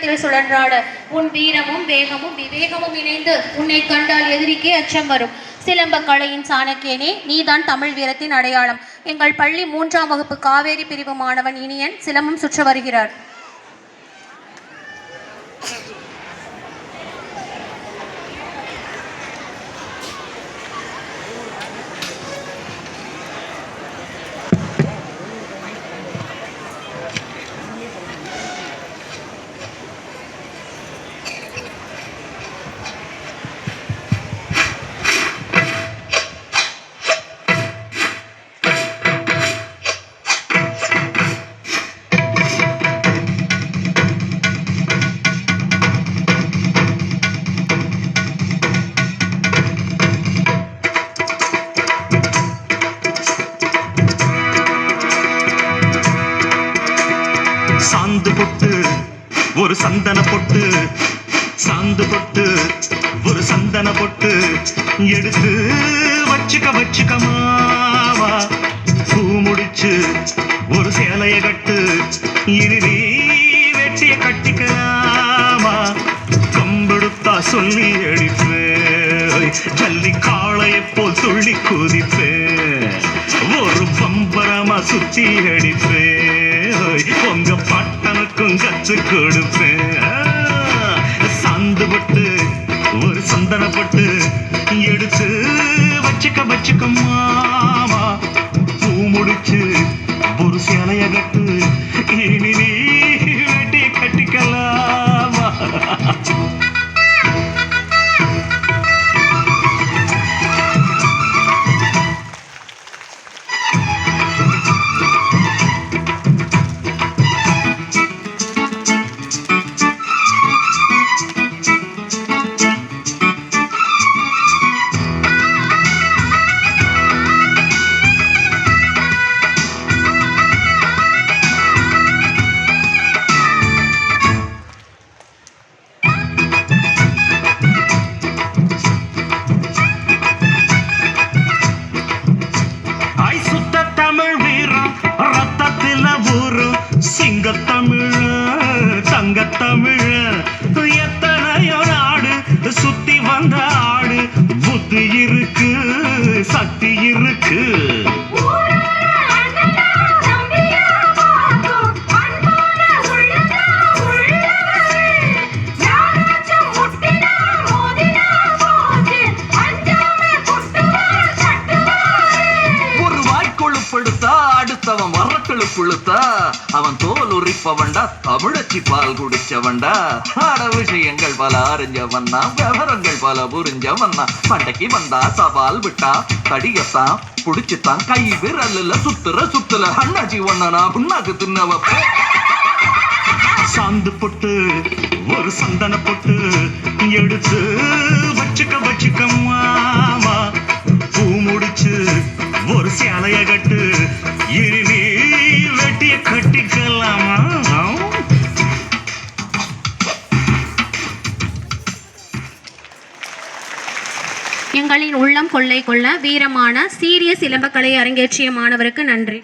வேகத்தில் சுழன்றாட உன் வீரமும் வேகமும் விவேகமும் இணைந்து உன்னை கண்டால் எதிரிக்கே அச்சம் வரும். சிலம்ப கலையின் சாணக்கியனே, நீதான் தமிழ் வீரத்தின் அடையாளம். எங்கள் பள்ளி 3ஆம் வகுப்பு காவேரி பிரிவு மாணவன் இனியன் சிலம்பம் சுற்ற வருகிறார். சாந்து பொட்டு ஒரு சந்தன பொட்டு, சாந்து பொட்டு ஒரு சந்தன பொட்டு எடுத்து வச்சுக்க மாவா. பூ முடிச்சு ஒரு சேலைய கட்டு, இனி நீ வெட்டிய கட்டிக்கலாமா. கம்பெடுத்தா சொல்லி அடிப்பேன், ஜல்லி காளையை போல் துள்ளி குதிப்பேன், ஒரு பம்பரமா சுத்தி அடிப்பேன், உங்க பட்டனுக்கும் கத்து கொடுப்பேன். சாந்து பட்டு ஒரு சந்தன பட்டு எடுத்து வச்சுக்க மாமா. பூ முடிச்சு ஒரு சேலைய கட்டு, இனி நீ வெட்டி கட்டிக்கலாமா. சிங்கத்தமிழ தங்கத்தமிழ எத்தனையோ நாடு சுத்தி வந்த ஆடு, புத்தி இருக்கு சக்தி இருக்கு. ஒரு வாய்க்கொழுப்படுத்தா அடுத்தவன் வரக்கழுப்புழுத்தா, அவன் தோல் உரிப்பவன்டா, தமிழச்சி பால் குடிச்சவன்டா. ஆட விஷயங்கள் பல அறிஞ்சவன்னா, விவரங்கள் பல புரிஞ்சவன்னா, பண்டைக்கு வந்தா சவால் விட்டா தடியத்தான் புடிச்சுத்தான் கை விரல்ல சுத்துல அண்ணாச்சி ஒன்னா புண்ணாக்கு தின்னவ. சாந்து பொட்டு ஒரு சந்தன பொட்டு எடுத்து வச்சுக்க மாமா. பூ முடிச்சு ஒரு சேலைய கட்டு, இனி நீ வெட்டிய கட்டிக்கலாமா. எங்களின் உள்ளம் கொள்ளை கொள்ள வீரமான சீரிய சிலம்பக்கலை அரங்கேற்றிய மாணவருக்கு நன்றி.